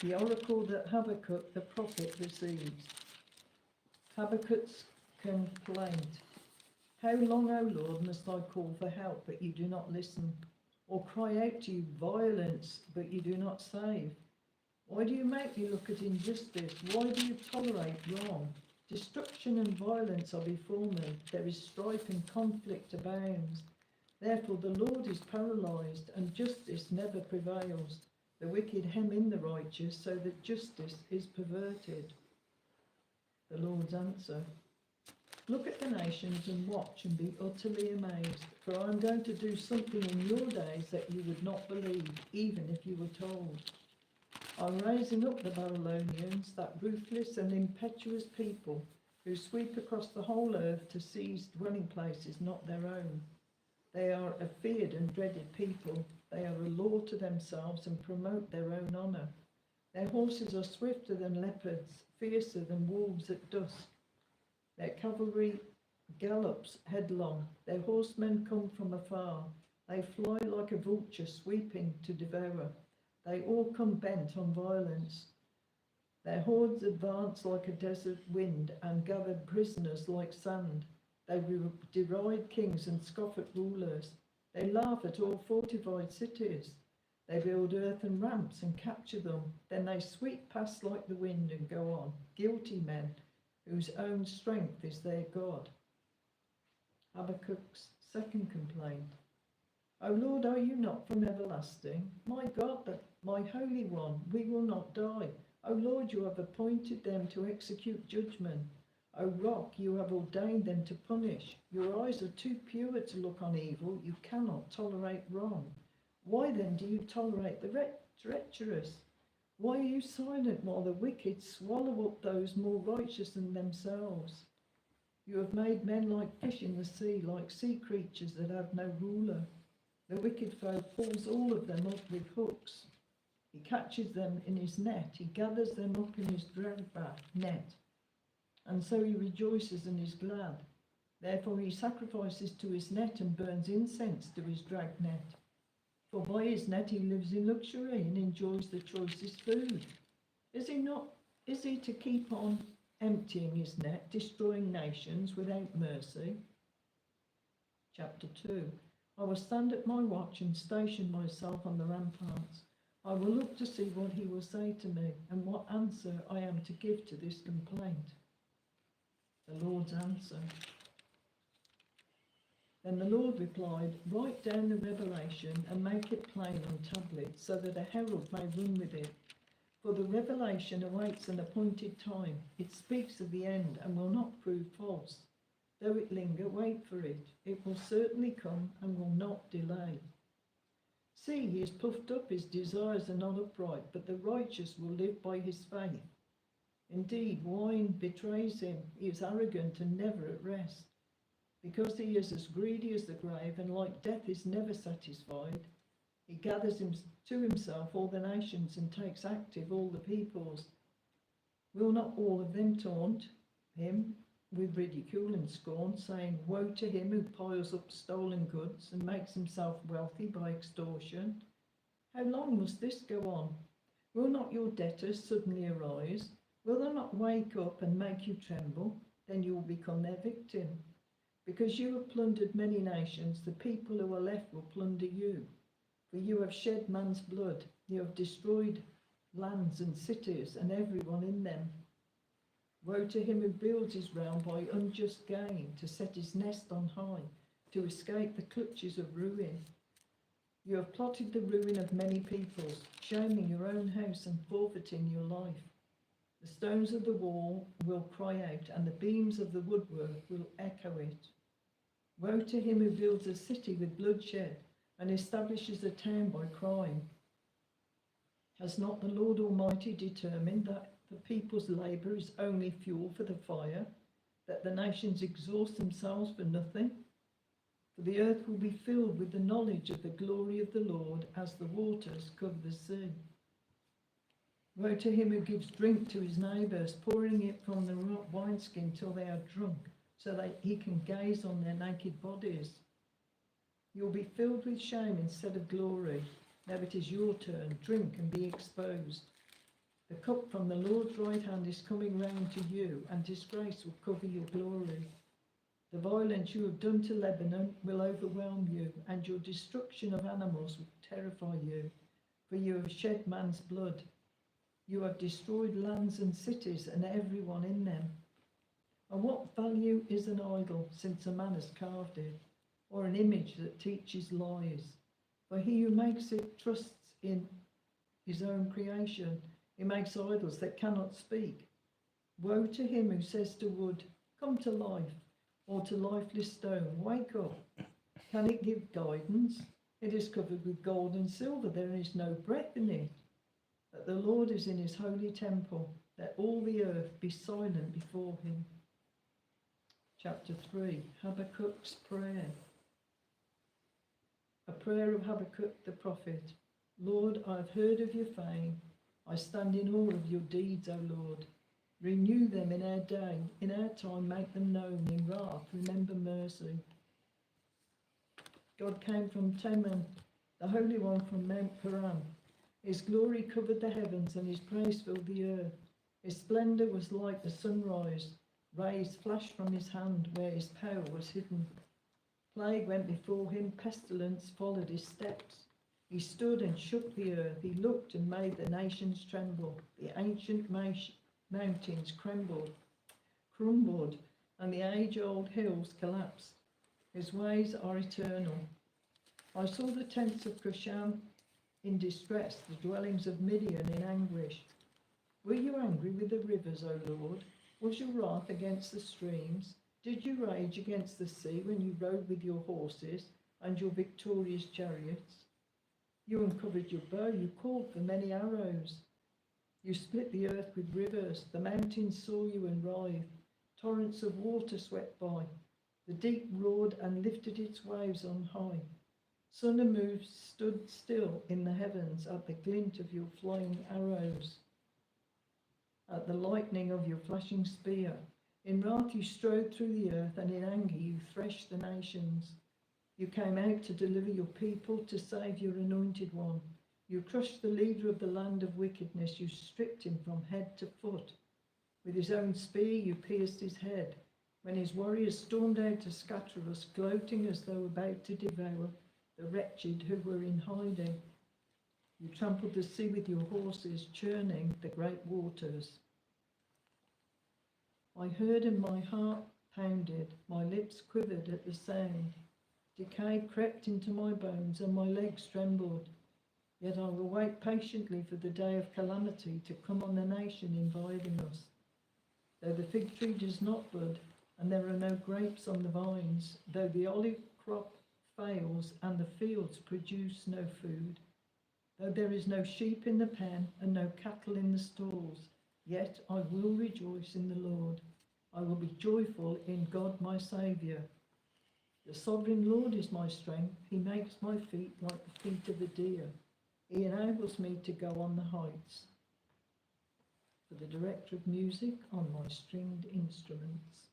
The oracle that Habakkuk the prophet receives. Habakkuk's complaint. How long, O Lord, must I call for help, but you do not listen? Or cry out to you violence, but you do not save? Why do you make me look at injustice? Why do you tolerate wrong? Destruction and violence are before me. There is strife and conflict abounds. Therefore the Lord is paralyzed, and justice never prevails. The wicked hem in the righteous, so that justice is perverted. The Lord's answer. Look at the nations and watch and be utterly amazed, for I am going to do something in your days that you would not believe, even if you were told. I'm raising up the Babylonians, that ruthless and impetuous people who sweep across the whole earth to seize dwelling places not their own. They are a feared and dreaded people. They are a law to themselves and promote their own honour. Their horses are swifter than leopards, fiercer than wolves at dusk. Their cavalry gallops headlong. Their horsemen come from afar. They fly like a vulture sweeping to devour. They all come bent on violence. Their hordes advance like a desert wind and gather prisoners like sand. They deride kings and scoff at rulers. They laugh at all fortified cities. They build earthen ramps and capture them. Then they sweep past like the wind and go on. Guilty men whose own strength is their God. Habakkuk's second complaint. O Lord, are you not from everlasting? My God, my Holy One, we will not die. O Lord, you have appointed them to execute judgment. O Rock, you have ordained them to punish. Your eyes are too pure to look on evil. You cannot tolerate wrong. Why then do you tolerate the treacherous? Why are you silent while the wicked swallow up those more righteous than themselves? You have made men like fish in the sea, like sea creatures that have no ruler. The wicked foe pulls all of them up with hooks. He catches them in his net. He gathers them up in his drag-back net. And so he rejoices and is glad. Therefore he sacrifices to his net and burns incense to his drag net. For by his net he lives in luxury and enjoys the choicest food. Is he to keep on emptying his net, destroying nations without mercy? Chapter 2. I will stand at my watch and station myself on the ramparts. I will look to see what he will say to me and what answer I am to give to this complaint. The Lord's answer. Then the Lord replied, write down the revelation and make it plain on tablets, so that a herald may run with it. For the revelation awaits an appointed time. It speaks of the end and will not prove false. Though it linger, wait for it. It will certainly come and will not delay. See, he has puffed up, his desires are not upright, but the righteous will live by his faith. Indeed, wine betrays him. He is arrogant and never at rest. Because he is as greedy as the grave, and like death is never satisfied, he gathers to himself all the nations and takes active all the peoples. Will not all of them taunt him with ridicule and scorn, saying, woe to him who piles up stolen goods and makes himself wealthy by extortion? How long must this go on? Will not your debtors suddenly arise? Will they not wake up and make you tremble? Then you will become their victim. Because you have plundered many nations, the people who are left will plunder you. For you have shed man's blood. You have destroyed lands and cities and everyone in them. Woe to him who builds his realm by unjust gain, to set his nest on high, to escape the clutches of ruin. You have plotted the ruin of many peoples, shaming your own house and forfeiting your life. The stones of the wall will cry out, and the beams of the woodwork will echo it. Woe to him who builds a city with bloodshed and establishes a town by crime. Has not the Lord Almighty determined that the people's labour is only fuel for the fire, that the nations exhaust themselves for nothing? For the earth will be filled with the knowledge of the glory of the Lord as the waters cover the sea. Woe to him who gives drink to his neighbours, pouring it from the wineskin till they are drunk, so that he can gaze on their naked bodies. You'll be filled with shame instead of glory. Now it is your turn. Drink and be exposed. The cup from the Lord's right hand is coming round to you, and disgrace will cover your glory. The violence you have done to Lebanon will overwhelm you, and your destruction of animals will terrify you, for you have shed man's blood. You have destroyed lands and cities and everyone in them. And what value is an idol, since a man has carved it, or an image that teaches lies? For he who makes it trusts in his own creation. He makes idols that cannot speak. Woe to him who says to wood, come to life, or to lifeless stone, wake up. Can it give guidance? It is covered with gold and silver, there is no breath in it. But the Lord is in his holy temple, let all the earth be silent before him. Chapter 3, Habakkuk's prayer. A prayer of Habakkuk the prophet. Lord, I have heard of your fame. I stand in awe of your deeds, O Lord. Renew them in our day. In our time, make them known. In wrath, remember mercy. God came from Teman, the Holy One from Mount Paran. His glory covered the heavens, and his praise filled the earth. His splendour was like the sunrise. Rays flashed from his hand where his power was hidden. Plague went before him, pestilence followed his steps. He stood and shook the earth. He looked and made the nations tremble. The ancient mountains crumbled, and the age-old hills collapsed. His ways are eternal. I saw the tents of Cushan in distress, the dwellings of Midian in anguish. Were you angry with the rivers, O Lord? Was your wrath against the streams? Did you rage against the sea when you rode with your horses and your victorious chariots? You uncovered your bow, you called for many arrows. You split the earth with rivers, the mountains saw you and writhed. Torrents of water swept by. The deep roared and lifted its waves on high. Sun and moon stood still in the heavens at the glint of your flying arrows, at the lightning of your flashing spear. In wrath you strode through the earth, and in anger you threshed the nations. You came out to deliver your people, to save your anointed one. You crushed the leader of the land of wickedness. You stripped him from head to foot. With his own spear you pierced his head. When his warriors stormed out to scatter us, gloating as though about to devour the wretched who were in hiding. You trampled the sea with your horses, churning the great waters. I heard and my heart pounded, my lips quivered at the sound. Decay crept into my bones and my legs trembled. Yet I will wait patiently for the day of calamity to come on the nation inviting us. Though the fig tree does not bud, and there are no grapes on the vines, though the olive crop fails and the fields produce no food, though there is no sheep in the pen and no cattle in the stalls, yet I will rejoice in the Lord. I will be joyful in God my Saviour. The sovereign Lord is my strength. He makes my feet like the feet of a deer. He enables me to go on the heights. For the director of music on my stringed instruments.